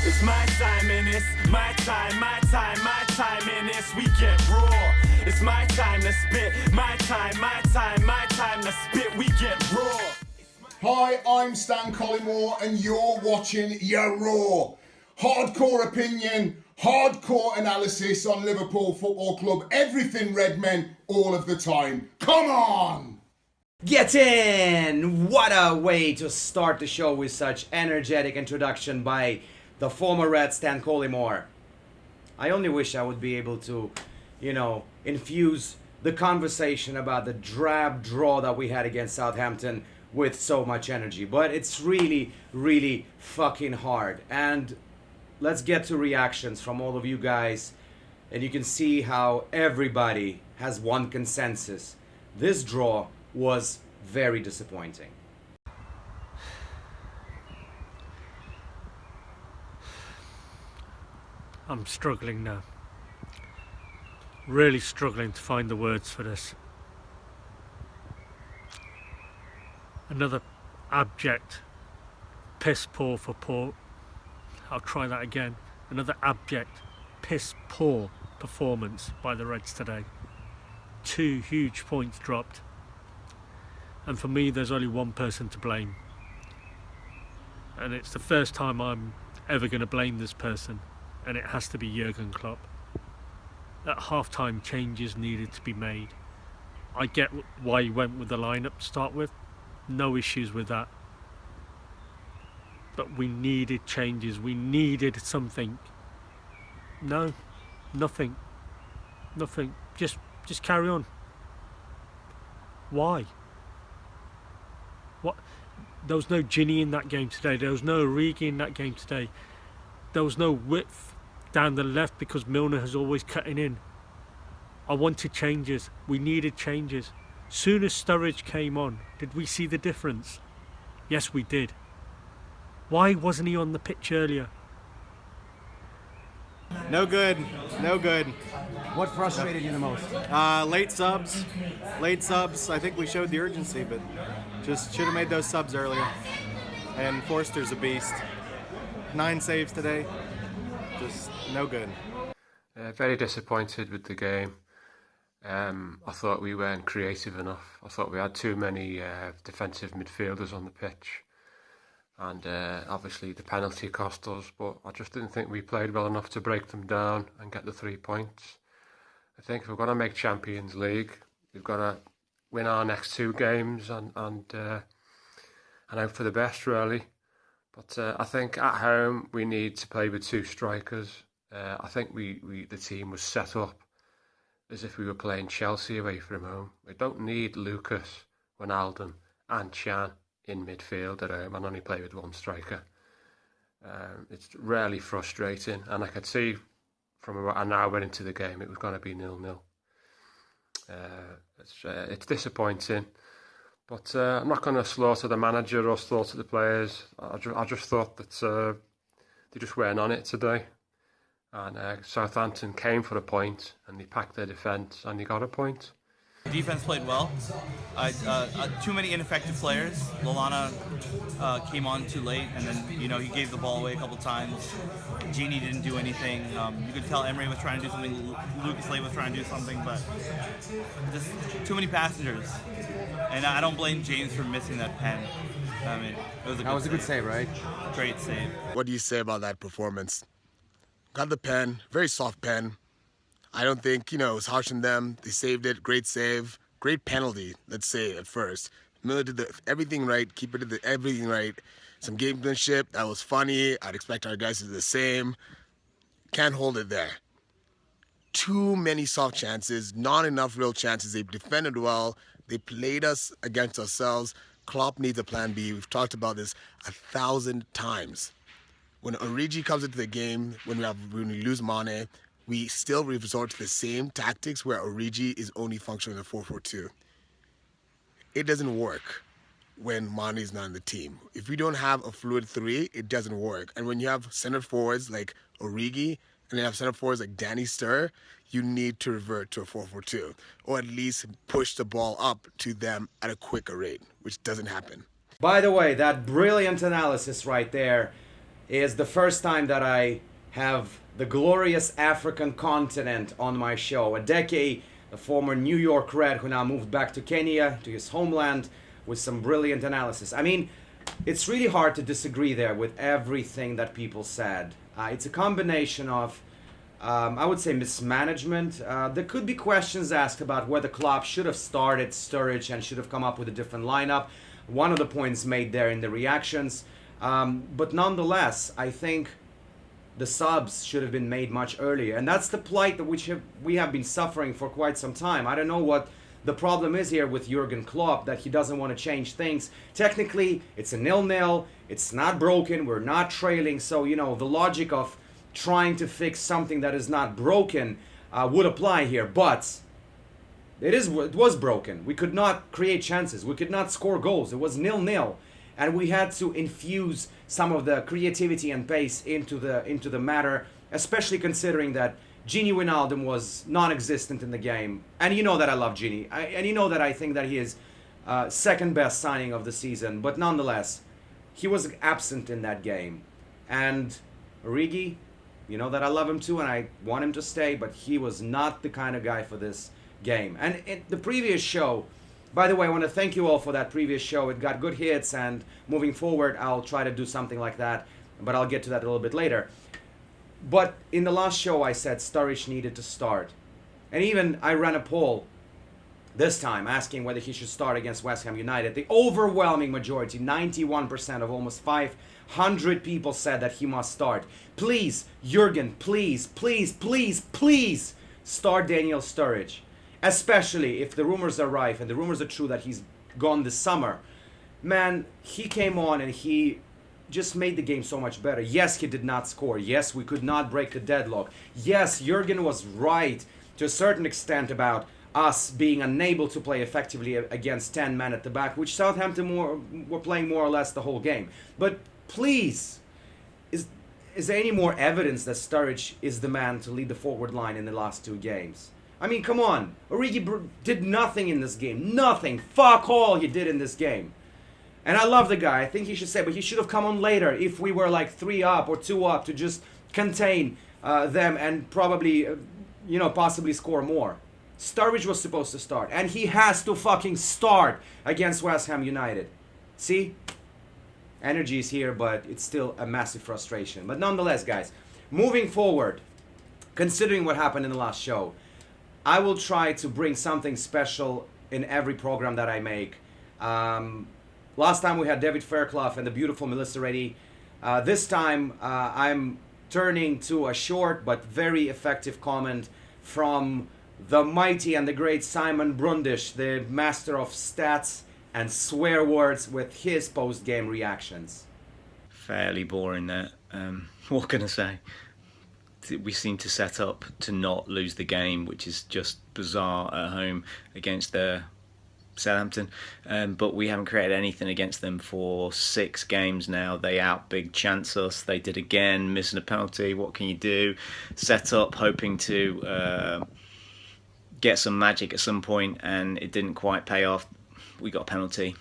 It's my time and it's my time, my time, my time and this we get raw. It's my time to spit, my time, my time, my time to spit, we get raw. Hi, I'm Stan Collymore and you're watching YaRAW. Hardcore opinion, hardcore analysis on Liverpool Football Club, everything Redmen, all of the time. Come on! Get in! What a way to start the show with such energetic introduction by the former Red Stan Collymore. I only wish I would be able to, infuse the conversation about the drab draw that we had against Southampton with so much energy. But it's really, really fucking hard. And let's get to reactions from all of you guys. And you can see how everybody has one consensus. This draw was very disappointing. I'm struggling now. Really struggling to find the words for this. Another abject, piss poor for poor. I'll try that again. Another abject, piss poor performance by the Reds today. 2 huge points dropped. And for me, there's only one person to blame. And it's the first time I'm ever going to blame this person. And it has to be Jurgen Klopp. At half-time, changes needed to be made. I get why he went with the lineup to start with. No issues with that. But we needed changes. We needed something. No, nothing. Nothing. Just carry on. Why? What? There was no Ginny in that game today. There was no Origi in that game today. There was no width down the left because Milner has always cutting in. I wanted changes. We needed changes. Soon as Sturridge came on, did we see the difference? Yes, we did. Why wasn't he on the pitch earlier? No good. No good. What frustrated you the most? Late subs. Late subs. I think we showed the urgency, but just should have made those subs earlier. And Forster's a beast. 9 saves today. Just no good. Very disappointed with the game. I thought we weren't creative enough. I thought we had too many defensive midfielders on the pitch. And obviously the penalty cost us, but I just didn't think we played well enough to break them down and get the 3 points. I think if we're going to make Champions League, we've got to win our next 2 games and hope for the best, really. But I think at home we need to play with 2 strikers. I think the team was set up as if we were playing Chelsea away from home. We don't need Lucas, Wijnaldum and Chan in midfield at home and only play with 1 striker. It's really frustrating, and I could see from what I now went into the game it was going to be 0-0. It's disappointing. But I'm not going to slaughter the manager or slaughter the players. I just thought that they just weren't on it today. And Southampton came for a point and they packed their defence and they got a point. Defense played well. Too many ineffective players. Lallana came on too late, and then he gave the ball away a couple times. Genie didn't do anything. You could tell Emery was trying to do something. Lucas Leiva was trying to do something, but just too many passengers. And I don't blame James for missing that pen. I mean, it was a good save, right? Great save. What do you say about that performance? Got the pen, very soft pen. I don't think, it was harsh on them. They saved it, great save, great penalty, let's say, at first. Miller did everything right, keeper did everything right. Some gamesmanship, that was funny. I'd expect our guys to do the same. Can't hold it there. Too many soft chances, not enough real chances. They defended well. They played us against ourselves. Klopp needs a plan B. We've talked about this 1,000 times. When Origi comes into the game, when we lose Mane, we still resort to the same tactics where Origi is only functioning in the 4-4-2. It doesn't work when Mane is not in the team. If we don't have a fluid 3, it doesn't work. And when you have center forwards like Origi and you have center forwards like Danny Stir, you need to revert to a 4-4-2 or at least push the ball up to them at a quicker rate, which doesn't happen. By the way, that brilliant analysis right there is the first time that I have the glorious African continent on my show. Adeke, the former New York Red who now moved back to Kenya, to his homeland, with some brilliant analysis. I mean, it's really hard to disagree there with everything that people said. It's a combination of, I would say, mismanagement. There could be questions asked about whether Klopp should have started Sturridge and should have come up with a different lineup. One of the points made there in the reactions. But nonetheless, I think the subs should have been made much earlier. And that's the plight that we have been suffering for quite some time. I don't know what the problem is here with Jurgen Klopp, that he doesn't want to change things. Technically, it's a 0-0. It's not broken. We're not trailing. So, you know, the logic of trying to fix something that is not broken would apply here. But it was broken. We could not create chances. We could not score goals. It was 0-0. And we had to infuse some of the creativity and pace into the matter, especially considering that Gini Wijnaldum was non-existent in the game. And you know that I love Gini. And you know that I think that he is second best signing of the season. But nonetheless, he was absent in that game. And Origi, you know that I love him too and I want him to stay, but he was not the kind of guy for this game. And the previous show, by the way, I want to thank you all for that previous show. It got good hits, and moving forward, I'll try to do something like that, but I'll get to that a little bit later. But in the last show, I said Sturridge needed to start. And even I ran a poll this time asking whether he should start against West Ham United. The overwhelming majority, 91% of almost 500 people said that he must start. Please, Jurgen, please, please, please, please start Daniel Sturridge. Especially if the rumors are rife and the rumors are true that he's gone this summer. Man, he came on and he just made the game so much better. Yes, he did not score. Yes, we could not break the deadlock. Yes, Jurgen was right to a certain extent about us being unable to play effectively against 10 men at the back, which Southampton were playing more or less the whole game. But please, is there any more evidence that Sturridge is the man to lead the forward line in the last two games? I mean, come on. Origi did nothing in this game. Nothing. Fuck all he did in this game. And I love the guy. I think he should say, but he should have come on later if we were like 3 up or 2 up to just contain them and probably, possibly score more. Sturridge was supposed to start. And he has to fucking start against West Ham United. See? Energy is here, but it's still a massive frustration. But nonetheless, guys, moving forward, considering what happened in the last show, I will try to bring something special in every program that I make. Last time we had David Fairclough and the beautiful Melissa Reddy. This time I'm turning to a short but very effective comment from the mighty and the great Simon Brundish, the master of stats and swear words, with his post-game reactions. Fairly boring there. What can I say? We seem to set up to not lose the game, which is just bizarre at home against Southampton. But we haven't created anything against them for 6 games now. They out-big chance us. They did again, missing a penalty. What can you do? Set up, hoping to get some magic at some point, and it didn't quite pay off. We got a penalty.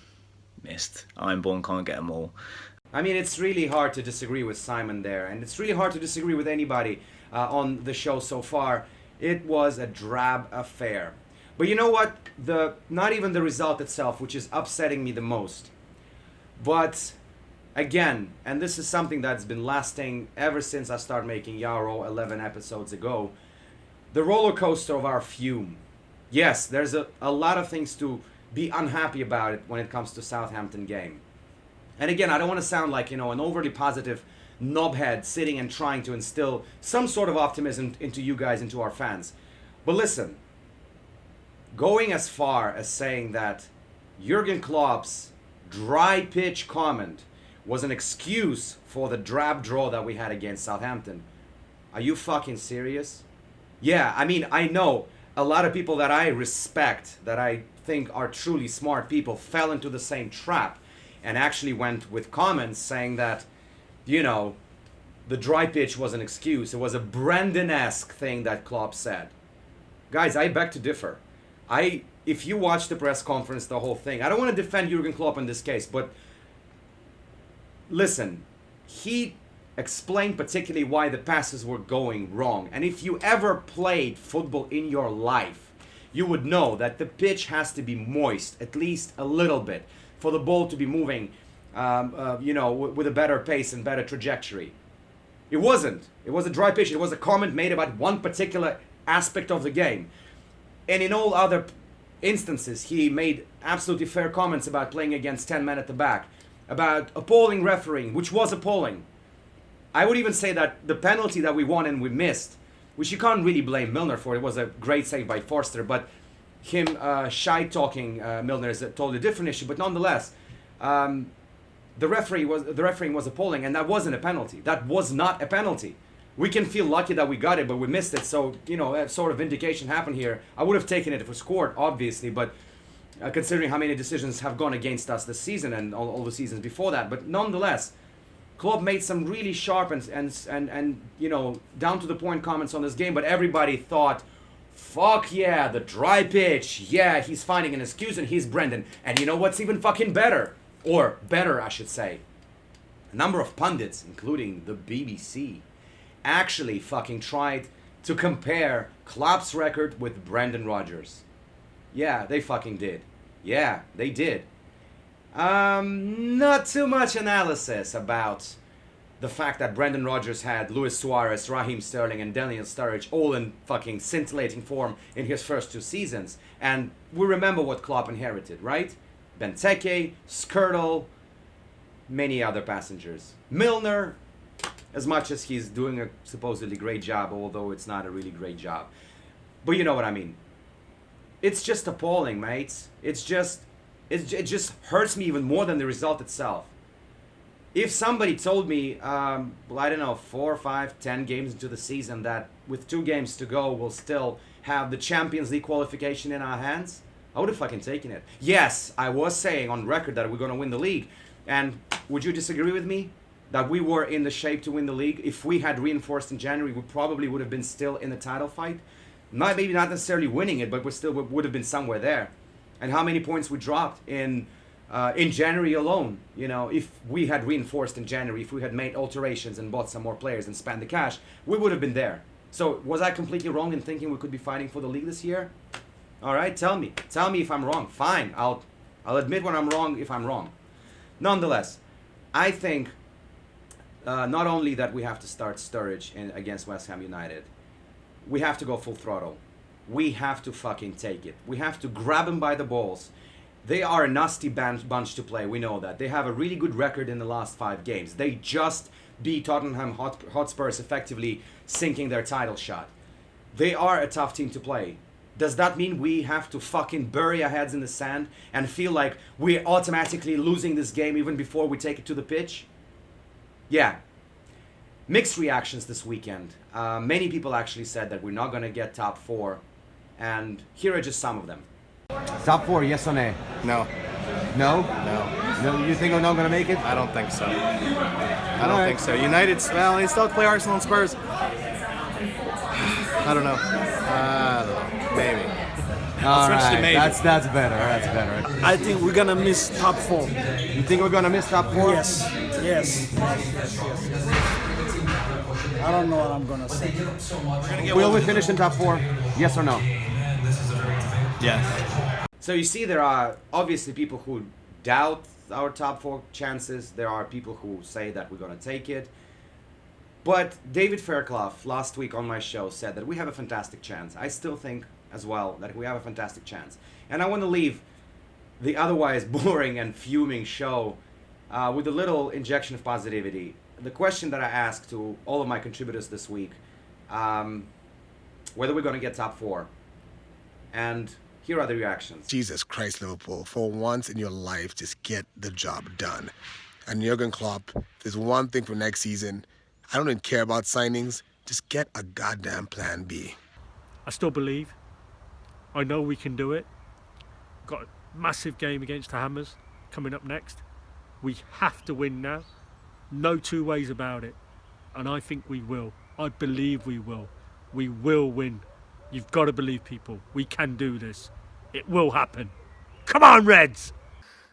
Missed. Ironborn can't get them all. I mean, it's really hard to disagree with Simon there, and it's really hard to disagree with anybody on the show so far. It was a drab affair. But you know what? Not even the result itself, which is upsetting me the most. But again, and this is something that's been lasting ever since I started making YaRAW 11 episodes ago, the roller coaster of our Fume. Yes, there's a lot of things to be unhappy about it when it comes to Southampton game. And again, I don't want to sound like, an overly positive knobhead sitting and trying to instill some sort of optimism into you guys, into our fans. But listen, going as far as saying that Jurgen Klopp's dry pitch comment was an excuse for the drab draw that we had against Southampton. Are you fucking serious? Yeah, I mean, I know a lot of people that I respect, that I think are truly smart people, fell into the same trap and actually went with comments saying that, the dry pitch was an excuse. It was a Brendan-esque thing that Klopp said. Guys, I beg to differ. If you watch the press conference, the whole thing, I don't want to defend Jurgen Klopp in this case, but listen, he explain particularly why the passes were going wrong. And if you ever played football in your life, you would know that the pitch has to be moist, at least a little bit, for the ball to be moving, with a better pace and better trajectory. It wasn't. It was a dry pitch. It was a comment made about one particular aspect of the game. And in all other instances, he made absolutely fair comments about playing against 10 men at the back, about appalling refereeing, which was appalling. I would even say that the penalty that we won and we missed, which you can't really blame Milner for, it was a great save by Forster, but him shy-talking Milner is a totally different issue. But nonetheless, the refereeing was appalling, and that wasn't a penalty. That was not a penalty. We can feel lucky that we got it, but we missed it. So, a sort of vindication happened here. I would have taken it if it was scored, obviously, but considering how many decisions have gone against us this season and all the seasons before that. But nonetheless, Klopp made some really sharp and down to the point comments on this game, but everybody thought, fuck yeah, the dry pitch. Yeah, he's finding an excuse and he's Brendan. And you know what's even fucking better? Or better, I should say. A number of pundits, including the BBC, actually fucking tried to compare Klopp's record with Brendan Rodgers. Yeah, they fucking did. Yeah, they did. Not too much analysis about the fact that Brendan Rodgers had Luis Suarez, Raheem Sterling, and Daniel Sturridge all in fucking scintillating form in his first 2 seasons. And we remember what Klopp inherited, right? Benteke, Skirtle, many other passengers. Milner, as much as he's doing a supposedly great job, although it's not a really great job. But you know what I mean. It's just appalling, mates. It just hurts me even more than the result itself. If somebody told me, 4, 5, 10 games into the season that with 2 games to go we'll still have the Champions League qualification in our hands, I would have fucking taken it. Yes, I was saying on record that we're going to win the league. And would you disagree with me that we were in the shape to win the league? If we had reinforced in January, we probably would have been still in the title fight. Maybe not necessarily winning it, but we still would have been somewhere there. And how many points we dropped in January alone? If we had reinforced in January, if we had made alterations and bought some more players and spent the cash, we would have been there. So was I completely wrong in thinking we could be fighting for the league this year? All right, tell me if I'm wrong. Fine, I'll admit when I'm wrong if I'm wrong. Nonetheless, I think not only that we have to start Sturridge against West Ham United, we have to go full throttle. We have to fucking take it. We have to grab them by the balls. They are a nasty bunch to play. We know that. They have a really good record in the last 5 games. They just beat Tottenham Hotspurs, effectively sinking their title shot. They are a tough team to play. Does that mean we have to fucking bury our heads in the sand and feel like we're automatically losing this game even before we take it to the pitch? Yeah. Mixed reactions this weekend. Many people actually said that we're not going to get top 4. And here are just some of them. Top 4, yes or no? No. No? No. No, you think we're not going to make it? I don't think so. I don't think so. United, well, they still play Arsenal and Spurs. I don't know. Maybe. All switch to right, maybe. that's better. That's better. I think we're gonna miss top 4. You think we're gonna miss top 4? Yes. I don't know what I'm gonna say. Will we finish in top 4? Yes or no? Yes. So you see, there are obviously people who doubt our top 4 chances. There are people who say that we're gonna take it. But David Fairclough last week on my show said that we have a fantastic chance. I still think as well that we have a fantastic chance. And I want to leave the otherwise boring and fuming show with a little injection of positivity. The question that I asked to all of my contributors this week, whether we're going to get top 4. And here are the reactions. Jesus Christ, Liverpool, for once in your life, just get the job done. And Jurgen Klopp, there's one thing for next season. I don't even care about signings. Just get a goddamn plan B. I still believe. I know we can do it. Got a massive game against the Hammers coming up next. We have to win now. No 2 ways about it. And I think we will. I believe we will. We will win. You've got to believe, people. We can do this. It will happen. Come on, Reds!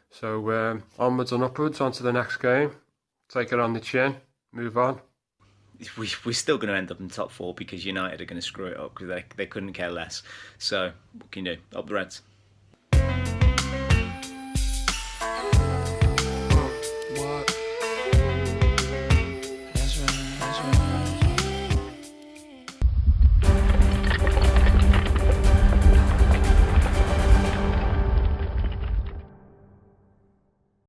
So onwards and upwards onto the next game. Take it on the chin. Move on. we're still going to end up in the top 4 because United are going to screw it up because they couldn't care less. So what can you do? Up the Reds.